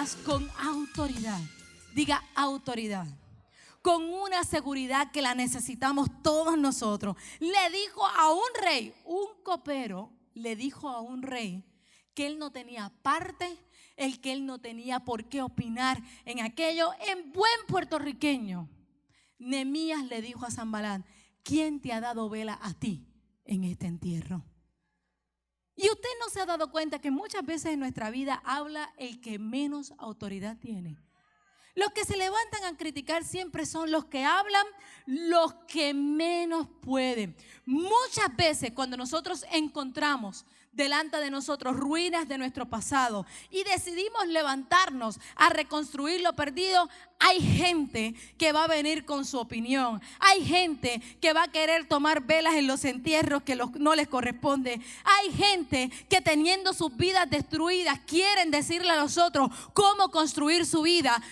Nehemías con autoridad, diga autoridad, con una seguridad que la necesitamos todos nosotros, le dijo a un rey, un copero, le dijo a un rey que él no tenía parte, que él no tenía por qué opinar en aquello. En buen puertorriqueño, Nehemías le dijo a Sanbalat: ¿quién te ha dado vela a ti en este entierro? Y usted no se ha dado cuenta que muchas veces en nuestra vida habla el que menos autoridad tiene. Los que se levantan a criticar siempre son los que hablan, los que menos pueden. Muchas veces cuando nosotros encontramos delante de nosotros ruinas de nuestro pasado y decidimos levantarnos a reconstruir lo perdido, hay gente que va a venir con su opinión. Hay gente que va a querer tomar velas en los entierros que no les corresponde. Hay gente que teniendo sus vidas destruidas quieren decirle a los otros cómo construir su vida.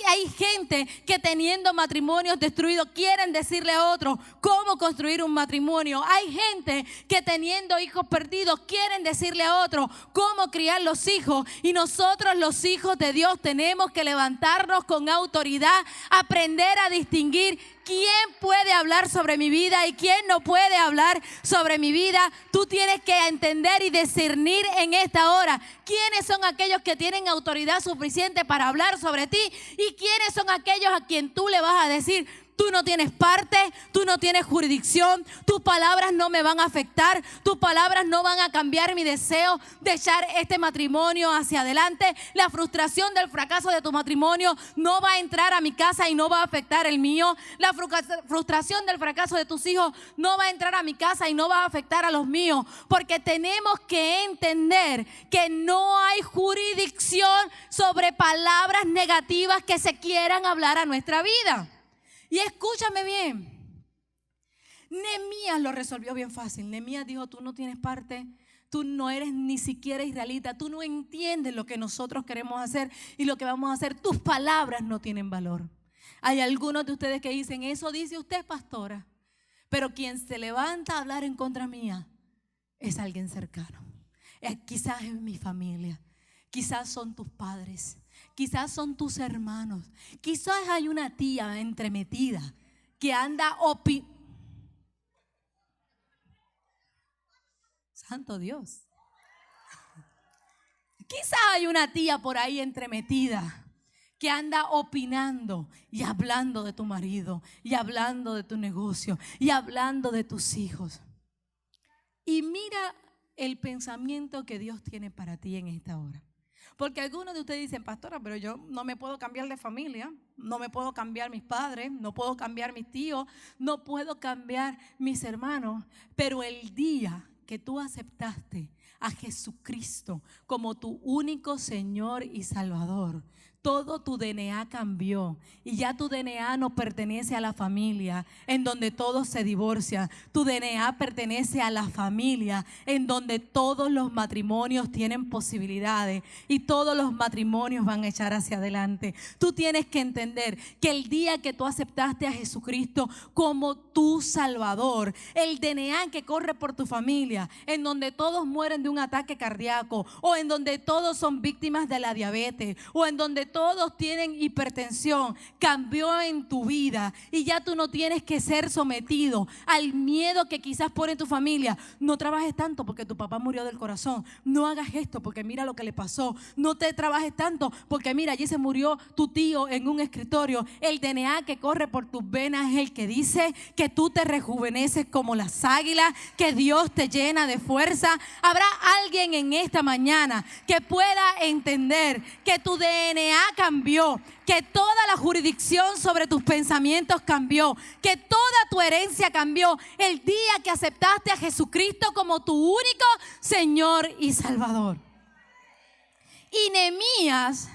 Hay gente que teniendo matrimonios destruidos quieren decirle a otros cómo construir un matrimonio. Hay gente que teniendo hijos perdidos quieren decirle a otros cómo criar los hijos. Y nosotros los hijos de Dios tenemos que levantarnos con autoridad, aprender a distinguir quién puede hablar sobre mi vida y quién no puede hablar sobre mi vida. Tú tienes que entender y discernir en esta hora quiénes son aquellos que tienen autoridad suficiente para hablar sobre ti y quiénes son aquellos a quien tú le vas a decir: tú no tienes parte, tú no tienes jurisdicción, tus palabras no me van a afectar, tus palabras no van a cambiar mi deseo de echar este matrimonio hacia adelante. La frustración del fracaso de tu matrimonio no va a entrar a mi casa y no va a afectar el mío. La frustración del fracaso de tus hijos no va a entrar a mi casa y no va a afectar a los míos, porque tenemos que entender que no hay jurisdicción sobre palabras negativas que se quieran hablar a nuestra vida. Y escúchame bien, Nehemías lo resolvió bien fácil. Nehemías dijo: tú no tienes parte, tú no eres ni siquiera israelita, tú no entiendes lo que nosotros queremos hacer y lo que vamos a hacer. Tus palabras no tienen valor. Hay algunos de ustedes que dicen: eso dice usted, pastora, pero quien se levanta a hablar en contra mía es alguien cercano. Quizás es mi familia, quizás son tus padres, quizás son tus hermanos, quizás hay una tía entremetida que anda Santo Dios. Quizás hay una tía por ahí entremetida que anda opinando y hablando de tu marido y hablando de tu negocio y hablando de tus hijos. Y mira el pensamiento que Dios tiene para ti en esta hora. Porque algunos de ustedes dicen: pastora, pero yo no me puedo cambiar de familia, no me puedo cambiar mis padres, no puedo cambiar mis tíos, no puedo cambiar mis hermanos. Pero el día que tú aceptaste a Jesucristo como tu único Señor y Salvador, todo tu DNA cambió y ya tu DNA no pertenece a la familia en donde todos se divorcian. Tu DNA pertenece a la familia en donde todos los matrimonios tienen posibilidades y todos los matrimonios van a echar hacia adelante. Tú tienes que entender que el día que tú aceptaste a Jesucristo como tu Salvador, el DNA que corre por tu familia, en donde todos mueren de un ataque cardíaco, o en donde todos son víctimas de la diabetes, o en donde todos tienen hipertensión, cambió en tu vida y ya tú no tienes que ser sometido al miedo que quizás pone tu familia. No trabajes tanto porque tu papá murió del corazón, no hagas esto porque mira lo que le pasó, no te trabajes tanto porque mira, allí se murió tu tío en un escritorio. El DNA que corre por tus venas es el que dice que tú te rejuveneces como las águilas, que Dios te llena de fuerza. Habrá alguien en esta mañana que pueda entender que tu DNA cambió, que toda la jurisdicción sobre tus pensamientos cambió, que toda tu herencia cambió el día que aceptaste a Jesucristo como tu único Señor y Salvador. Y Nehemías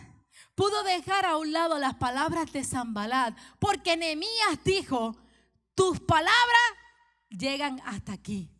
pudo dejar a un lado las palabras de Sanbalat, porque Nehemías dijo: tus palabras llegan hasta aquí,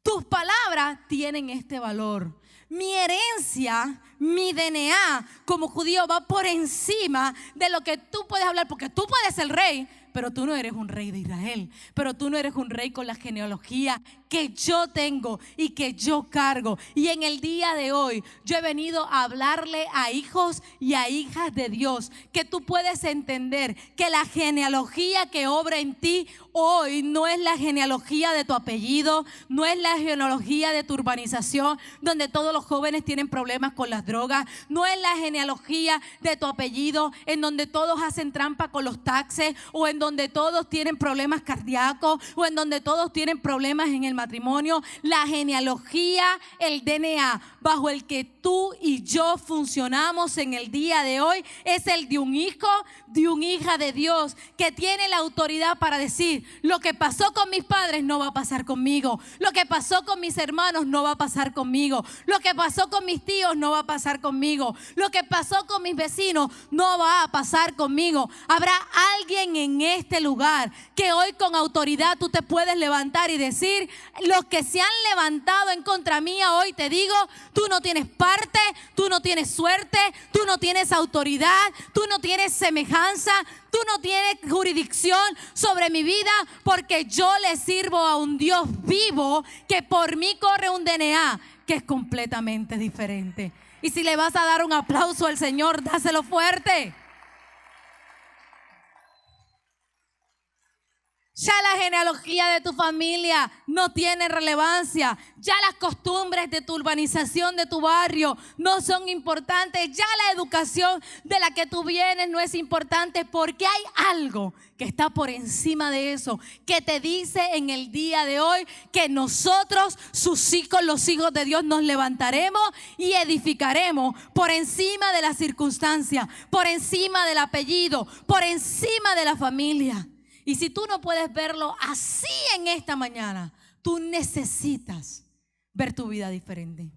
tus palabras tienen este valor. Mi herencia, mi DNA como judío va por encima de lo que tú puedes hablar, porque tú puedes ser rey, pero tú no eres un rey de Israel, pero tú no eres un rey con la genealogía que yo tengo y que yo cargo. Y en el día de hoy yo he venido a hablarle a hijos y a hijas de Dios que tú puedes entender que la genealogía que obra en ti hoy no es la genealogía de tu apellido, no es la genealogía de tu urbanización donde todos los jóvenes tienen problemas con las drogas, no es la genealogía de tu apellido en donde todos hacen trampa con los taxes, o en donde todos tienen problemas cardíacos, o en donde todos tienen problemas en el matrimonio. La genealogía, el DNA bajo el que tú y yo funcionamos en el día de hoy es el de un hijo, de una hija de Dios que tiene la autoridad para decir: lo que pasó con mis padres no va a pasar conmigo, lo que pasó con mis hermanos no va a pasar conmigo, lo que pasó con mis tíos no va a pasar conmigo, lo que pasó con mis vecinos no va a pasar conmigo. Habrá alguien en este lugar que hoy con autoridad tú te puedes levantar y decir: los que se han levantado en contra mía, hoy te digo, tú no tienes parte, tú no tienes suerte, tú no tienes autoridad, tú no tienes semejanza, tú no tienes jurisdicción sobre mi vida, porque yo le sirvo a un Dios vivo que por mí corre un DNA que es completamente diferente. Y si le vas a dar un aplauso al Señor, dáselo fuerte. Ya la genealogía de tu familia no tiene relevancia. Ya las costumbres de tu urbanización, de tu barrio, no son importantes. Ya la educación de la que tú vienes no es importante, porque hay algo que está por encima de eso, que te dice en el día de hoy que nosotros, sus hijos, los hijos de Dios, nos levantaremos y edificaremos por encima de las circunstancias, por encima del apellido, por encima de la familia. Y si tú no puedes verlo así en esta mañana, tú necesitas ver tu vida diferente.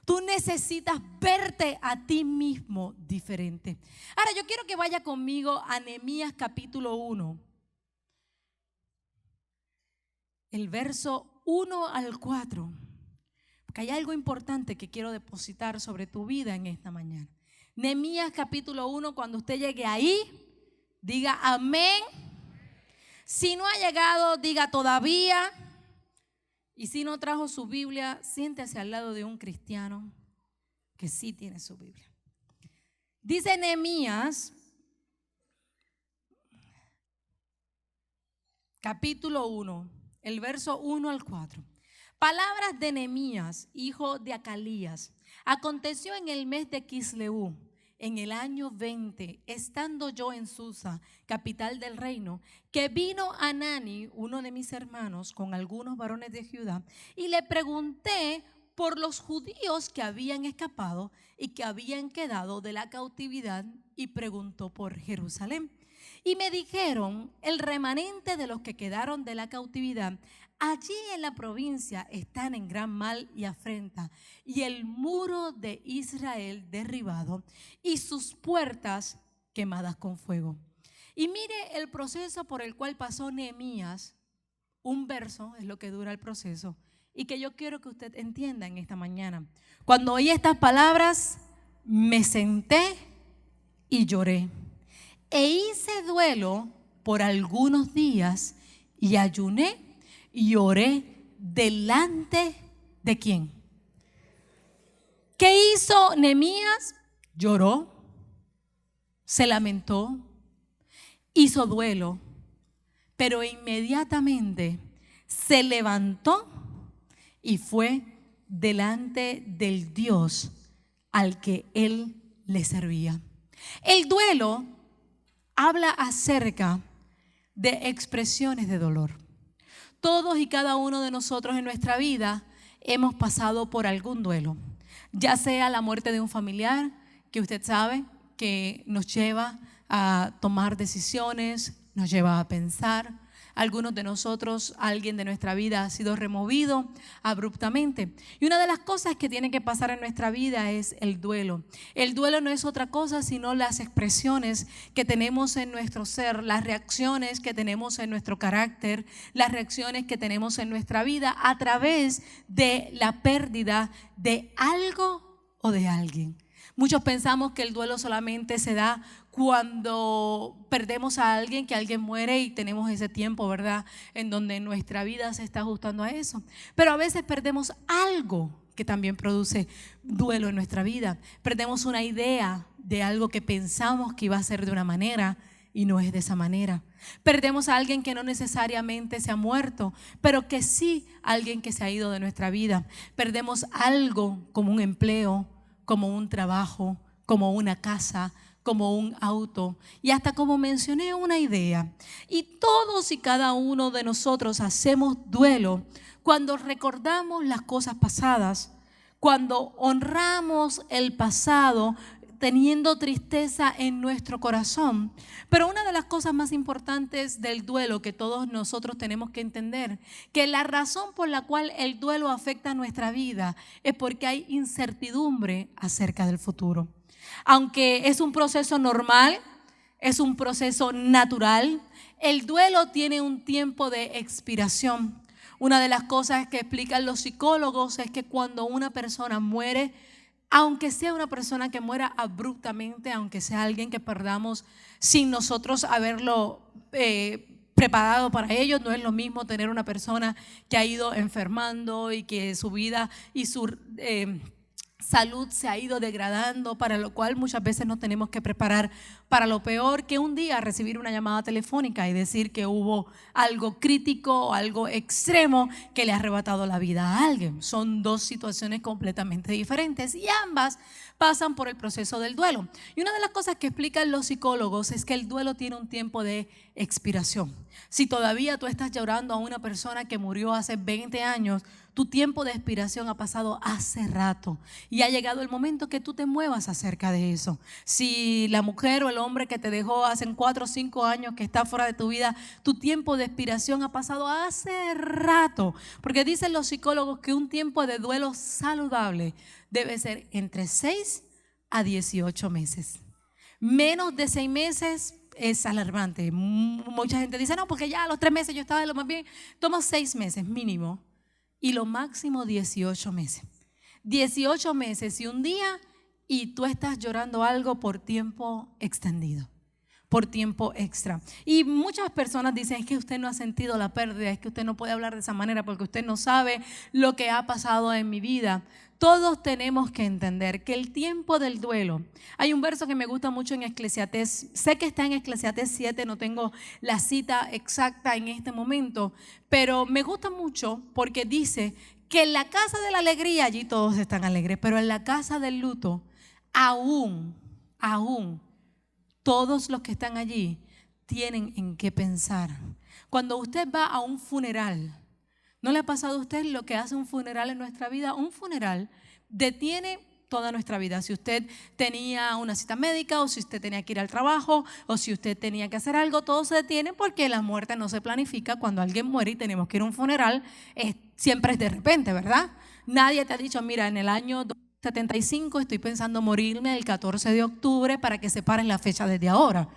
Tú necesitas verte a ti mismo diferente. Ahora yo quiero que vaya conmigo a Nehemías capítulo 1. El verso 1 al 4. Porque hay algo importante que quiero depositar sobre tu vida en esta mañana. Nehemías capítulo 1, cuando usted llegue ahí, diga amén. Si no ha llegado, diga todavía. Y si no trajo su Biblia, siéntese al lado de un cristiano que sí tiene su Biblia. Dice Nehemías, capítulo 1, el verso 1 al 4. Palabras de Nehemías, hijo de Acalías. Aconteció en el mes de Quisleu, en el año 20, estando yo en Susa, capital del reino, que vino Hanani, uno de mis hermanos, con algunos varones de Judá, y le pregunté por los judíos que habían escapado y que habían quedado de la cautividad, y preguntó por Jerusalén. Y me dijeron: el remanente de los que quedaron de la cautividad allí en la provincia están en gran mal y afrenta, y el muro de Israel derribado y sus puertas quemadas con fuego. Y mire el proceso por el cual pasó Nehemías. Un verso es lo que dura el proceso, y que yo quiero que usted entienda en esta mañana. Cuando oí estas palabras, me senté y lloré, e hice duelo por algunos días, y ayuné y oré delante de ¿quién? ¿Qué hizo Nehemías? Lloró, se lamentó, hizo duelo, pero inmediatamente se levantó y fue delante del Dios al que él le servía. El duelo habla acerca de expresiones de dolor. Todos y cada uno de nosotros en nuestra vida hemos pasado por algún duelo, ya sea la muerte de un familiar, que usted sabe que nos lleva a tomar decisiones, nos lleva a pensar. Algunos de nosotros, alguien de nuestra vida ha sido removido abruptamente. Y una de las cosas que tiene que pasar en nuestra vida es el duelo. El duelo no es otra cosa sino las expresiones que tenemos en nuestro ser, las reacciones que tenemos en nuestro carácter, las reacciones que tenemos en nuestra vida a través de la pérdida de algo o de alguien. Muchos pensamos que el duelo solamente se da cuando perdemos a alguien, que alguien muere y tenemos ese tiempo, ¿verdad?, en donde nuestra vida se está ajustando a eso. Pero a veces perdemos algo que también produce duelo en nuestra vida. Perdemos una idea de algo que pensamos que iba a ser de una manera y no es de esa manera. Perdemos a alguien que no necesariamente se ha muerto, pero que sí alguien que se ha ido de nuestra vida. Perdemos algo como un empleo, como un trabajo, como una casa, como un auto y hasta, como mencioné, una idea. Y todos y cada uno de nosotros hacemos duelo cuando recordamos las cosas pasadas, cuando honramos el pasado teniendo tristeza en nuestro corazón. Pero una de las cosas más importantes del duelo que todos nosotros tenemos que entender, que la razón por la cual el duelo afecta a nuestra vida es porque hay incertidumbre acerca del futuro. Aunque es un proceso normal, es un proceso natural, el duelo tiene un tiempo de expiración. Una de las cosas que explican los psicólogos es que cuando una persona muere, aunque sea una persona que muera abruptamente, aunque sea alguien que perdamos sin nosotros haberlo preparado para ello, no es lo mismo tener una persona que ha ido enfermando y que su vida y su salud se ha ido degradando, para lo cual muchas veces nos tenemos que preparar para lo peor, que un día recibir una llamada telefónica y decir que hubo algo crítico o algo extremo que le ha arrebatado la vida a alguien. Son dos situaciones completamente diferentes y ambas pasan por el proceso del duelo. Y una de las cosas que explican los psicólogos es que el duelo tiene un tiempo de expiración. Si todavía tú estás llorando a una persona que murió hace 20 años, tu tiempo de expiración ha pasado hace rato y ha llegado el momento que tú te muevas acerca de eso. Si la mujer o el hombre que te dejó hace 4 o 5 años que está fuera de tu vida, tu tiempo de expiración ha pasado hace rato. Porque dicen los psicólogos que un tiempo de duelo saludable debe ser entre 6 a 18 meses. Menos de 6 meses es alarmante. Mucha gente dice, no, porque ya a los 3 meses yo estaba de lo más bien. Toma 6 meses mínimo y lo máximo 18 meses. 18 meses y un día y tú estás llorando algo por tiempo extendido, por tiempo extra. Y muchas personas dicen, es que usted no ha sentido la pérdida, es que usted no puede hablar de esa manera porque usted no sabe lo que ha pasado en mi vida. Todos tenemos que entender que el tiempo del duelo, hay un verso que me gusta mucho en Eclesiastés, sé que está en Eclesiastés 7, no tengo la cita exacta en este momento, pero me gusta mucho porque dice que en la casa de la alegría allí todos están alegres, pero en la casa del luto aún todos los que están allí tienen en qué pensar. Cuando usted va a un funeral, ¿no le ha pasado a usted lo que hace un funeral en nuestra vida? Un funeral detiene toda nuestra vida. Si usted tenía una cita médica o si usted tenía que ir al trabajo o si usted tenía que hacer algo, todo se detiene porque la muerte no se planifica. Cuando alguien muere y tenemos que ir a un funeral, siempre es de repente, ¿verdad? Nadie te ha dicho, mira, en el año 75 estoy pensando morirme el 14 de octubre para que separen la fecha desde ahora.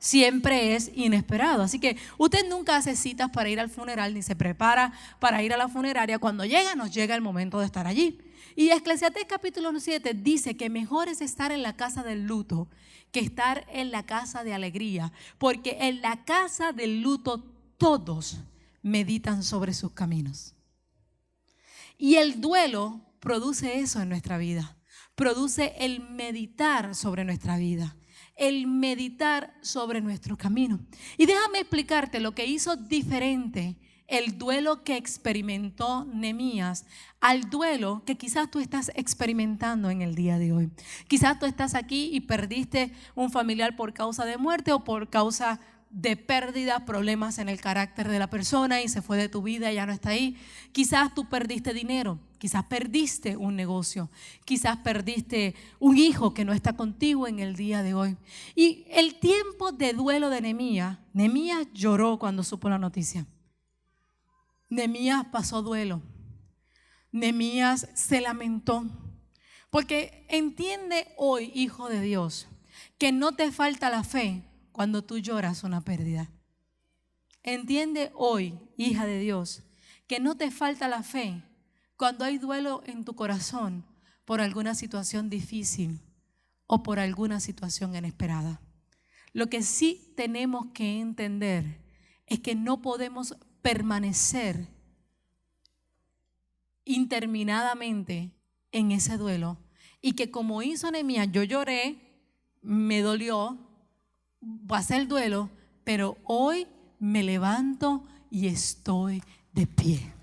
Siempre es inesperado. Así que usted nunca hace citas para ir al funeral ni se prepara para ir a la funeraria. Cuando llega, nos llega el momento de estar allí. Y Eclesiastés capítulo 7 dice que mejor es estar en la casa del luto que estar en la casa de alegría, porque en la casa del luto todos meditan sobre sus caminos. Y el duelo produce eso en nuestra vida, produce el meditar sobre nuestra vida, el meditar sobre nuestro camino. Y déjame explicarte lo que hizo diferente el duelo que experimentó Nehemías al duelo que quizás tú estás experimentando en el día de hoy. Quizás tú estás aquí y perdiste un familiar por causa de muerte o por causa de pérdida, problemas en el carácter de la persona y se fue de tu vida y ya no está ahí. Quizás tú perdiste dinero, quizás perdiste un negocio, quizás perdiste un hijo que no está contigo en el día de hoy. Y el tiempo de duelo de Nehemías lloró cuando supo la noticia. Nehemías pasó duelo. Nehemías se lamentó. Porque entiende hoy, hijo de Dios, que no te falta la fe cuando tú lloras una pérdida. Entiende hoy, hija de Dios, que no te falta la fe cuando hay duelo en tu corazón por alguna situación difícil o por alguna situación inesperada. Lo que sí tenemos que entender es que no podemos permanecer interminadamente en ese duelo. Y que como hizo Nehemías, yo lloré, me dolió, pasé el duelo, pero hoy me levanto y estoy de pie.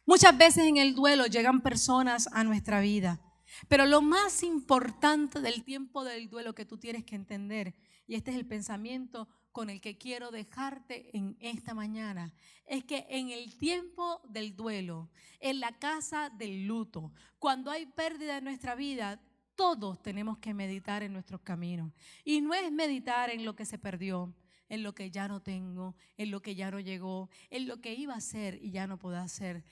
Muchas veces en el duelo llegan personas a nuestra vida, pero lo más importante del tiempo del duelo que tú tienes que entender, y este es el pensamiento con el que quiero dejarte en esta mañana, es que en el tiempo del duelo, en la casa del luto, cuando hay pérdida en nuestra vida, todos tenemos que meditar en nuestros caminos. Y no es meditar en lo que se perdió, en lo que ya no tengo, en lo que ya no llegó, en lo que iba a ser y ya no puedo hacer.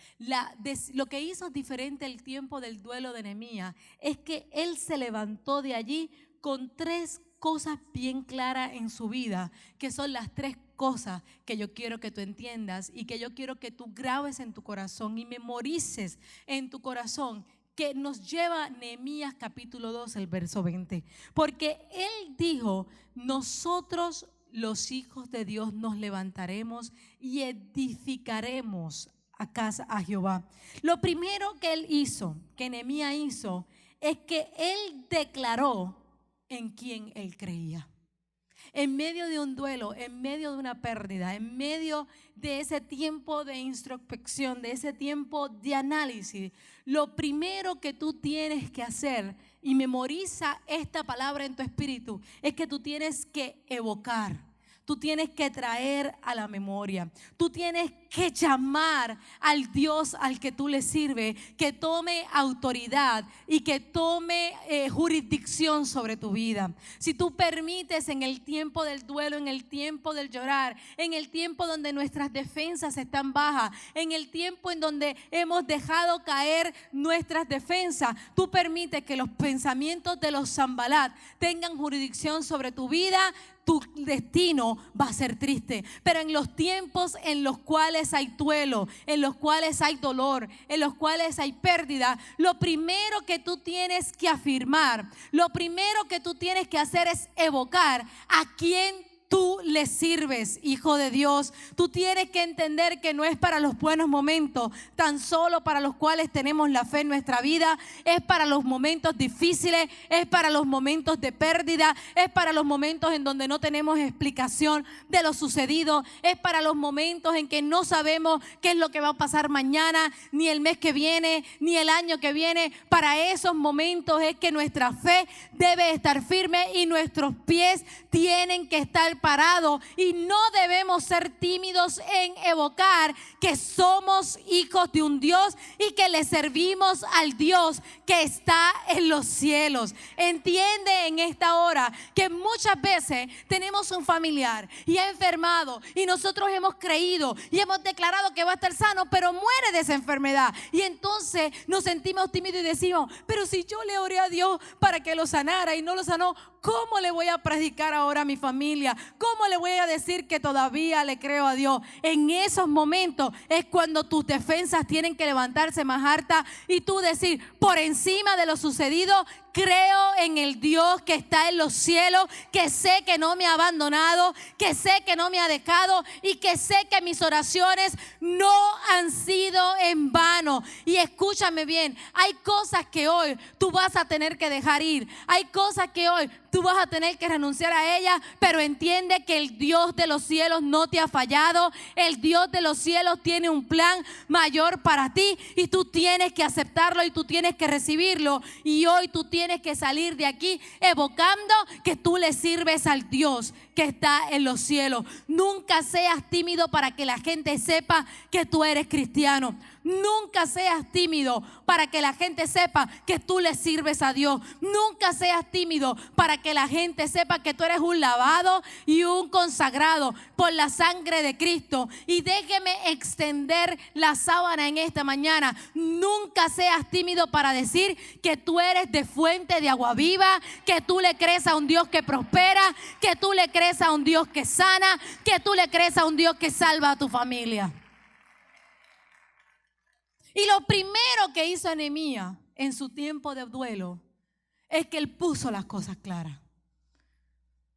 Lo que hizo diferente el tiempo del duelo de Nehemías es que él se levantó de allí con 3 cosas bien claras en su vida, que son las 3 cosas que yo quiero que tú entiendas y que yo quiero que tú grabes en tu corazón y memorices en tu corazón, que nos lleva Nehemías capítulo 2, el verso 20. Porque él dijo: nosotros los hijos de Dios nos levantaremos y edificaremos a casa a Jehová. Lo primero que él hizo, que Nehemías hizo, es que él declaró en quién él creía. En medio de un duelo, en medio de una pérdida, en medio de ese tiempo de introspección, de ese tiempo de análisis, lo primero que tú tienes que hacer, y memoriza esta palabra en tu espíritu, es que tú tienes que evocar. Tú tienes que traer a la memoria. Tú tienes que llamar al Dios al que tú le sirves, que tome autoridad y que tome jurisdicción sobre tu vida. Si tú permites en el tiempo del duelo, en el tiempo del llorar, en el tiempo donde nuestras defensas están bajas, en el tiempo en donde hemos dejado caer nuestras defensas, tú permites que los pensamientos de los Sanbalat tengan jurisdicción sobre tu vida, tu destino va a ser triste. Pero en los tiempos en los cuales hay duelo, en los cuales hay dolor, en los cuales hay pérdida, lo primero que tú tienes que afirmar, lo primero que tú tienes que hacer es evocar a quién tú le sirves, hijo de Dios. Tú tienes que entender que no es para los buenos momentos, tan solo para los cuales tenemos la fe en nuestra vida. Es para los momentos difíciles, es para los momentos de pérdida, es para los momentos en donde no tenemos explicación de lo sucedido, es para los momentos en que no sabemos qué es lo que va a pasar mañana, ni el mes que viene, ni el año que viene. Para esos momentos es que nuestra fe debe estar firme y nuestros pies tienen que estar parados, y no debemos ser tímidos en evocar que somos hijos de un Dios y que le servimos al Dios que está en los cielos. Entiende en esta hora que muchas veces tenemos un familiar y ha enfermado y nosotros hemos creído y hemos declarado que va a estar sano, pero muere de esa enfermedad, y entonces nos sentimos tímidos y decimos: pero si yo le oré a Dios para que lo sanara y no lo sanó, ¿cómo le voy a predicar ahora a mi familia? ¿Cómo le voy a decir que todavía le creo a Dios? En esos momentos es cuando tus defensas tienen que levantarse más altas y tú decir: por encima de lo sucedido, creo en el Dios que está en los cielos, que sé que no me ha abandonado, que sé que no me ha dejado y que sé que mis oraciones no han sido en vano. Y escúchame bien, hay cosas que hoy tú vas a tener que dejar ir, hay cosas que hoy tú vas a tener que renunciar a ellas, pero entiende que el Dios de los cielos no te ha fallado. El Dios de los cielos tiene un plan mayor para ti y tú tienes que aceptarlo y tú tienes que recibirlo. Y hoy tú tienes que salir de aquí evocando que tú le sirves al Dios que está en los cielos. Nunca seas tímido para que la gente sepa que tú eres cristiano. Nunca seas tímido para que la gente sepa que tú le sirves a Dios. Nunca seas tímido para que la gente sepa que tú eres un lavado y un consagrado por la sangre de Cristo. Y déjeme extender la sábana en esta mañana. Nunca seas tímido para decir que tú eres de fuente de agua viva, que tú le crees a un Dios que prospera, que tú le crees a un Dios que sana, que tú le crees a un Dios que salva a tu familia. Y lo primero que hizo Nehemías en su tiempo de duelo es que él puso las cosas claras.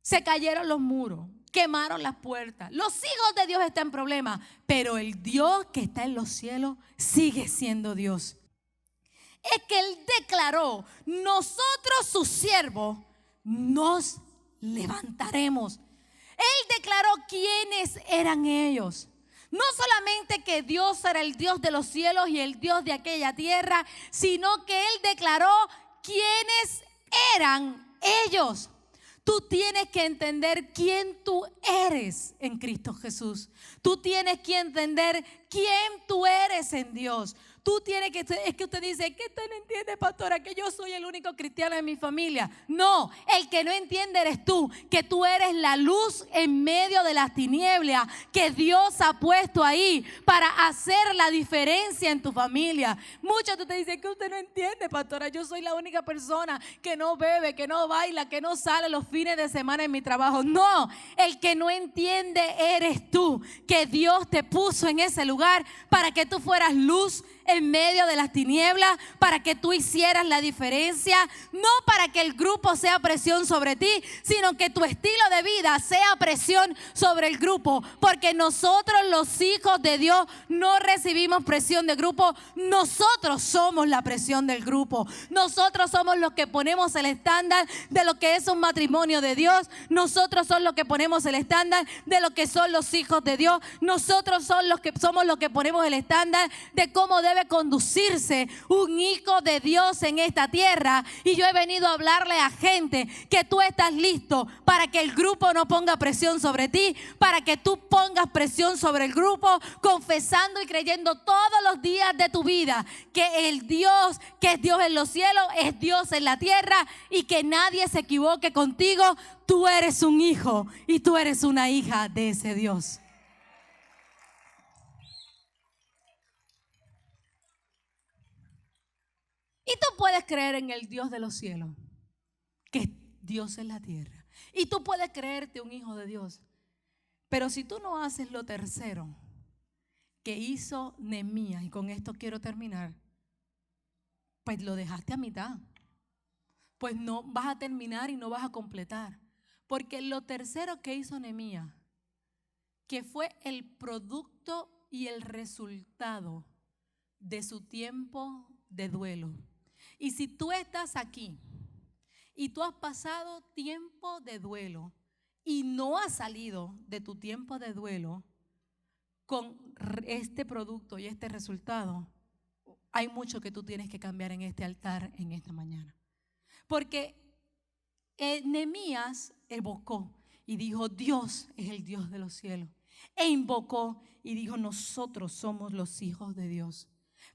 Se cayeron los muros, quemaron las puertas. Los hijos de Dios están en problemas, pero el Dios que está en los cielos sigue siendo Dios. Es que él declaró: nosotros sus siervos nos levantaremos. Él declaró quiénes eran ellos. No solamente que Dios era el Dios de los cielos y el Dios de aquella tierra, sino que él declaró quiénes eran ellos. Tú tienes que entender quién tú eres en Cristo Jesús. Tú tienes que entender quién tú eres en Dios. Tú tienes que, es que usted dice, ¿qué usted no entiende, pastora? Que yo soy el único cristiano de mi familia. No, el que no entiende eres tú, que tú eres la luz en medio de las tinieblas que Dios ha puesto ahí para hacer la diferencia en tu familia. Muchos te dicen que usted no entiende, pastora, yo soy la única persona que no bebe, que no baila, que no sale los fines de semana en mi trabajo. No, el que no entiende eres tú, que Dios te puso en ese lugar para que tú fueras luz en medio de las tinieblas, para que tú hicieras la diferencia, no para que el grupo sea presión sobre ti, sino que tu estilo de vida sea presión sobre el grupo, porque nosotros los hijos de Dios no recibimos presión de grupo, nosotros somos la presión del grupo, nosotros somos los que ponemos el estándar de lo que es un matrimonio de Dios, nosotros somos los que ponemos el estándar de lo que son los hijos de Dios, nosotros somos los que ponemos el estándar de cómo debe conducirse un hijo de Dios en esta tierra. Y yo he venido a hablarle a gente que tú estás listo para que el grupo no ponga presión sobre ti, para que tú pongas presión sobre el grupo, confesando y creyendo todos los días de tu vida que el Dios que es Dios en los cielos es Dios en la tierra, y que nadie se equivoque contigo. Tú eres un hijo y tú eres una hija de ese Dios. Y tú puedes creer en el Dios de los cielos, que es Dios en la tierra. Y tú puedes creerte un hijo de Dios. Pero si tú no haces lo tercero que hizo Nehemías, y con esto quiero terminar, pues lo dejaste a mitad. Pues no vas a terminar y no vas a completar. Porque lo tercero que hizo Nehemías, que fue el producto y el resultado de su tiempo de duelo. Y si tú estás aquí y tú has pasado tiempo de duelo y no has salido de tu tiempo de duelo con este producto y este resultado, hay mucho que tú tienes que cambiar en este altar en esta mañana. Porque Nehemías evocó y dijo: Dios es el Dios de los cielos. E invocó y dijo: nosotros somos los hijos de Dios.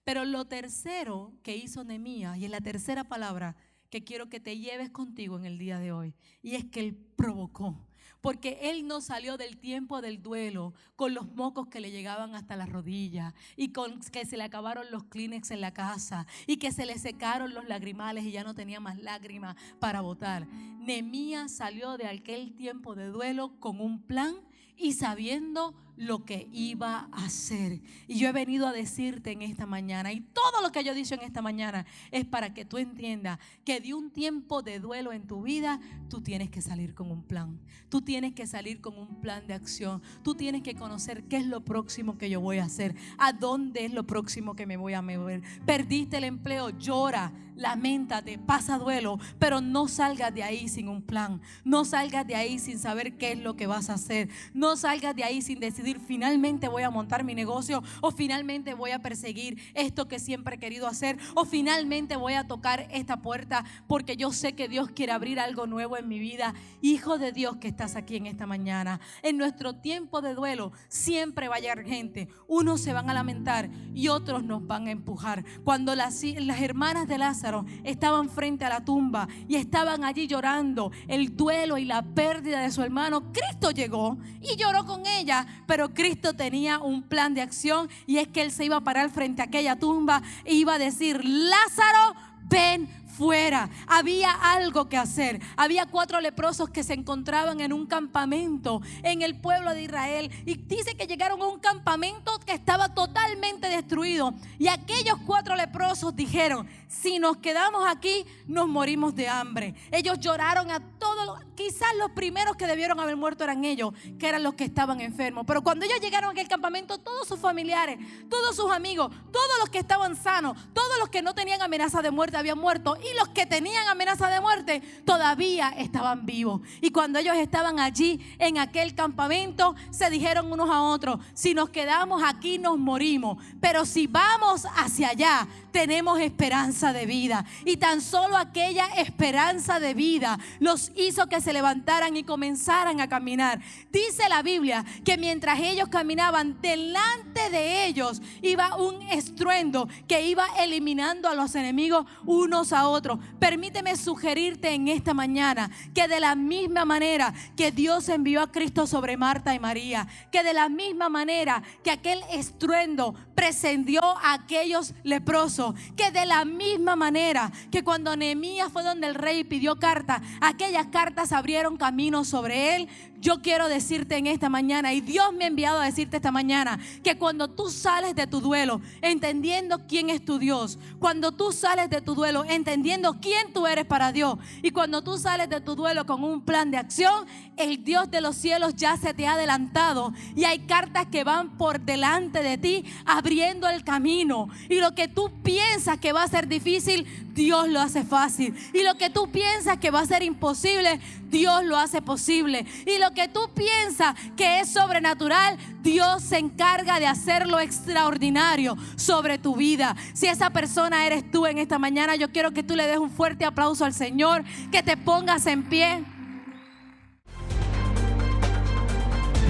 Pero lo tercero que hizo Nehemías, y es la tercera palabra que quiero que te lleves contigo en el día de hoy, y es que él provocó. Porque él no salió del tiempo del duelo con los mocos que le llegaban hasta las rodillas, y con que se le acabaron los Kleenex en la casa, y que se le secaron los lagrimales y ya no tenía más lágrimas para botar. Nehemías salió de aquel tiempo de duelo con un plan y sabiendo lo que iba a hacer. Y yo he venido a decirte en esta mañana, y todo lo que yo he dicho en esta mañana es para que tú entiendas que de un tiempo de duelo en tu vida, tú tienes que salir con un plan. Tú tienes que salir con un plan de acción. Tú tienes que conocer qué es lo próximo que yo voy a hacer, a dónde es lo próximo que me voy a mover. Perdiste el empleo, llora, laméntate, pasa duelo, pero no salgas de ahí sin un plan. No salgas de ahí sin saber qué es lo que vas a hacer. No salgas de ahí sin decidir: finalmente voy a montar mi negocio, o finalmente voy a perseguir esto que siempre he querido hacer, o finalmente voy a tocar esta puerta porque yo sé que Dios quiere abrir algo nuevo en mi vida. Hijo de Dios que estás aquí en esta mañana, en nuestro tiempo de duelo siempre va a llegar gente. Unos se van a lamentar y otros nos van a empujar. Cuando las hermanas de Lázaro estaban frente a la tumba y estaban allí llorando el duelo y la pérdida de su hermano, Cristo llegó y lloró con ella. Pero Cristo tenía un plan de acción, y es que Él se iba a parar frente a aquella tumba e iba a decir: Lázaro, ven fuera. Había algo que hacer. Había 4 leprosos que se encontraban en un campamento en el pueblo de Israel. Y dice que llegaron a un campamento que estaba totalmente destruido. Y aquellos 4 leprosos dijeron: si nos quedamos aquí, nos morimos de hambre. Ellos lloraron a todos. Quizás los primeros que debieron haber muerto eran ellos, que eran los que estaban enfermos. Pero cuando ellos llegaron a aquel campamento, todos sus familiares, todos sus amigos, todos los que estaban sanos, todos los que no tenían amenaza de muerte habían muerto, y los que tenían amenaza de muerte todavía estaban vivos. Y cuando ellos estaban allí en aquel campamento, se dijeron unos a otros: si nos quedamos aquí, nos morimos, pero si vamos hacia allá, tenemos esperanza de vida. Y tan solo aquella esperanza de vida los hizo que se levantaran y comenzaran a caminar. Dice la Biblia que mientras ellos caminaban, delante de ellos iba un estruendo que iba eliminando a los enemigos unos a otros. Permíteme sugerirte en esta mañana que de la misma manera que Dios envió a Cristo sobre Marta y María, que de la misma manera que aquel estruendo precedió a aquellos leprosos, que de la misma manera que cuando Nehemías fue donde el rey pidió cartas, aquellas cartas abrieron camino sobre él. Yo quiero decirte en esta mañana, y Dios me ha enviado a decirte esta mañana, que cuando tú sales de tu duelo entendiendo quién es tu Dios, cuando tú sales de tu duelo entendiendo quién tú eres para Dios, y cuando tú sales de tu duelo con un plan de acción, el Dios de los cielos ya se te ha adelantado y hay cartas que van por delante de ti abriendo el camino. Y lo que tú piensas que va a ser difícil, Dios lo hace fácil. Y lo que tú piensas que va a ser imposible, Dios lo hace posible. Y lo que tú piensas que es sobrenatural, Dios se encarga de hacerlo extraordinario sobre tu vida. Si esa persona eres tú en esta mañana, yo quiero que tú le des un fuerte aplauso al Señor, que te pongas en pie.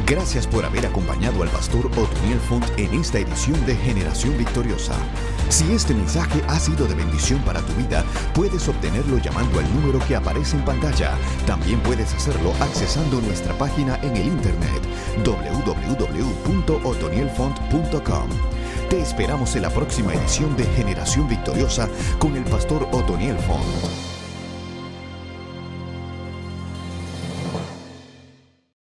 Gracias por haber acompañado al pastor Otoniel Font en esta edición de Generación Victoriosa. Si este mensaje ha sido de bendición para tu vida, puedes obtenerlo llamando al número que aparece en pantalla. También puedes hacerlo accesando nuestra página en el internet www.otonielfont.com. Te esperamos en la próxima edición de Generación Victoriosa con el pastor Otoniel Font.